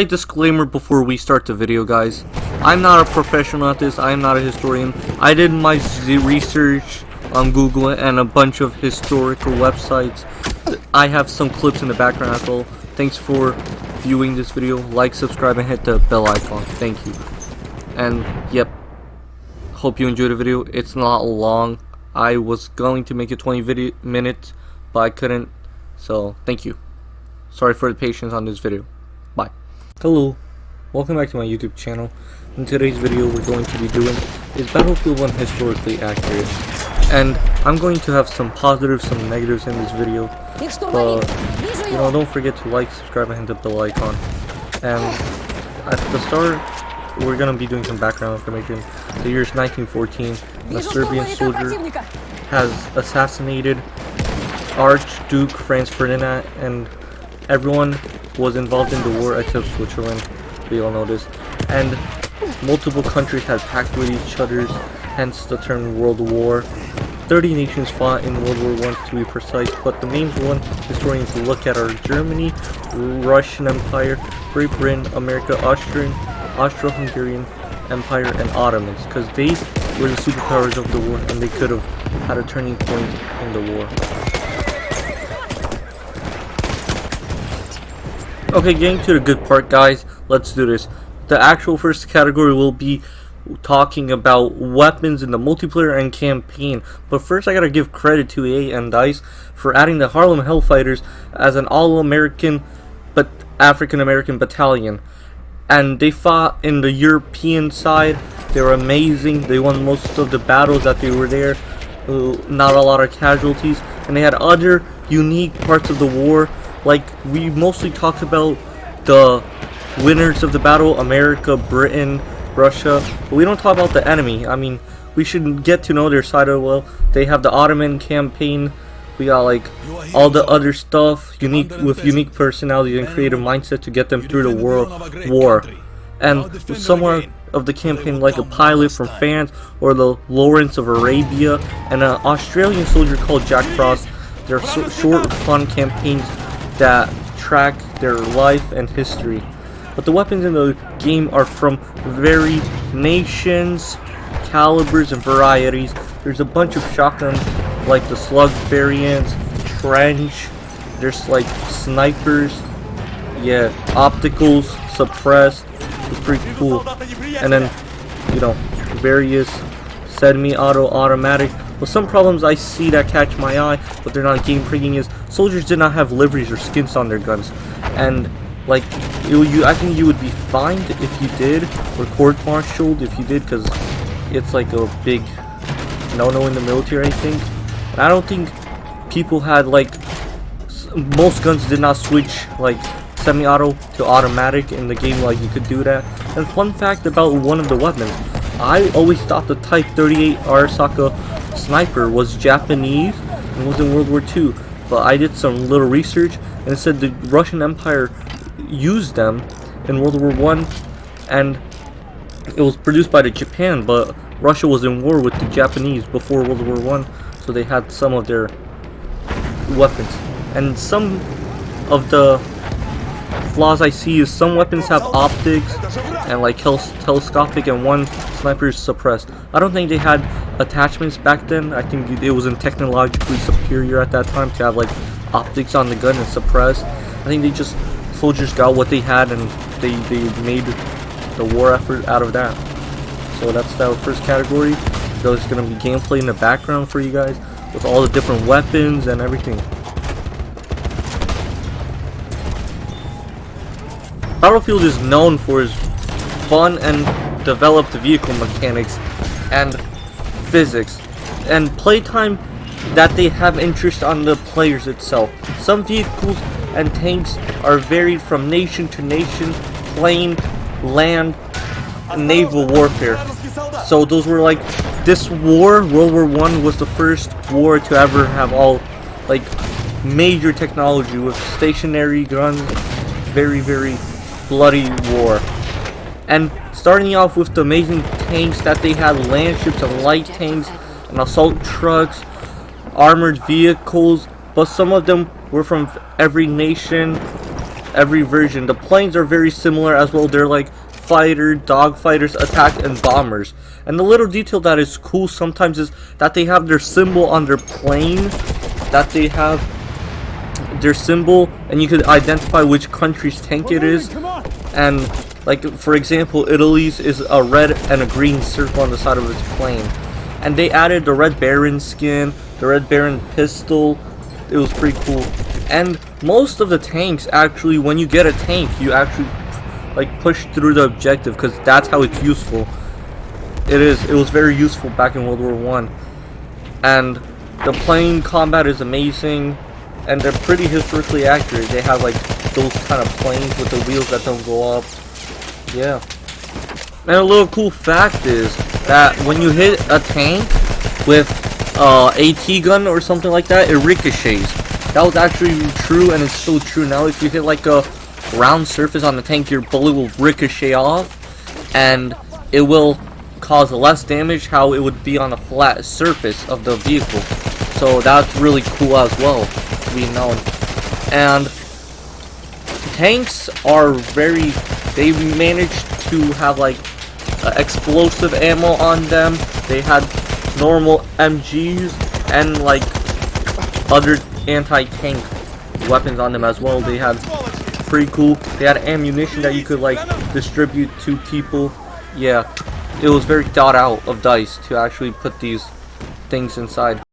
Disclaimer before we start the video, guys. I'm not a professional at this. I am not a historian. I did my research on Google and a bunch of historical websites. I have some clips in the background as well. Thanks for viewing this video. Like, subscribe, and hit the bell icon. Thank you. And yep, hope you enjoyed the video. It's not long. I was going to make it 20 minutes, but I couldn't. So thank you. Sorry for the patience on this video. Bye. Hello, welcome back to my YouTube channel. In today's video, we're going to be doing is Battlefield 1 historically accurate, and I'm going to have some positives, some negatives in this video. But you know, don't forget to like, subscribe, and hit the bell icon. And at the start, we're gonna be doing some background information. The year is 1914, and a Serbian soldier has assassinated Archduke Franz Ferdinand, and everyone was involved in the war except Switzerland. We all know this. And multiple countries had packed with each other, hence the term World War. 30 nations fought in World War I to be precise, but the main one historians look at are Germany, Russian Empire, Great Britain, America, Austro-Hungarian Empire, and Ottomans, because they were the superpowers of the war and they could have had a turning point in the war. Okay, getting to the good part, guys. Let's do this. The actual first category will be talking about weapons in the multiplayer and campaign. But first, I gotta give credit to EA and DICE for adding the Harlem Hellfighters as an all-American but African-American battalion. And they fought in the European side. They were amazing. They won most of the battles that they were there. Not a lot of casualties. And they had other unique parts of the war. Like, we mostly talked about the winners of the battle, America, Britain, Russia, but we don't talk about the enemy. I mean, we should get to know their side of well. They have the Ottoman campaign. We got like all the other stuff, unique personalities and creative mindset to get them through the war. And somewhere of the campaign, like a pilot from France or the Lawrence of Arabia, and an Australian soldier called Jack Frost. They're short, fun campaigns that track their life and history. But the weapons in the game are from varied nations, calibers, and varieties. There's a bunch of shotguns like the slug variants, trench, there's like snipers, yeah, opticals, suppressed. It's pretty cool. And then, you know, various semi-auto, automatic. Well, some problems I see that catch my eye, but they're not game breaking, is soldiers did not have liveries or skins on their guns. And like, I think you would be fined if you did, or court-martialed if you did, because it's like a big no-no in the military, I think. And I don't think people had, like, most guns did not switch like semi-auto to automatic in the game, like you could do that. And fun fact about one of the weapons, I always thought the Type 38 Arasaka sniper was Japanese and was in World War II, but I did some little research and it said the Russian Empire used them in World War I, and it was produced by the Japan, but Russia was in war with the Japanese before World War I, so they had some of their weapons. And some of the flaws I see is some weapons have optics and like telescopic, and one sniper is suppressed. I don't think they had attachments back then. I think it wasn't technologically superior at that time to have like optics on the gun and suppressed. I think they just, soldiers got what they had and they made the war effort out of that. So that's our first category. There's going to be gameplay in the background for you guys with all the different weapons and everything. Battlefield is known for its fun and developed vehicle mechanics and physics and playtime that they have interest on the players itself. Some vehicles and tanks are varied from nation to nation, plane, land, and naval warfare. So those were like, this war, World War I, was the first war to ever have all like major technology with stationary guns. Very, very bloody war. And starting off with the amazing tanks that they had, land ships and light tanks and assault trucks, armored vehicles, but some of them were from every nation. every version. The planes are very similar as well. They're like fighter, dog fighters, attack, and bombers. And the little detail that is cool sometimes is that they have their symbol on their plane, that they have their symbol, and you could identify which country's tank it is. And like for example, Italy's is a red and a green circle on the side of its plane. And they added the Red Baron skin, the Red Baron pistol. It was pretty cool. And most of the tanks, actually, when you get a tank, you actually like push through the objective, because that's how it's useful. It was very useful back in World War I. And the plane combat is amazing, and they're pretty historically accurate. They have like those kind of planes with the wheels that don't go up. Yeah. And a little cool fact is that when you hit a tank with AT gun or something like that, it ricochets. That was actually true, and it's still true now. If you hit like a round surface on the tank, your bullet will ricochet off, and it will cause less damage how it would be on a flat surface of the vehicle. So that's really cool as well to be known. And tanks are they managed to have like explosive ammo on them. They had normal MGs and like other anti-tank weapons on them as well. They had pretty cool. They had ammunition that you could like distribute to people. Yeah, it was very thought out of DICE to actually put these things inside.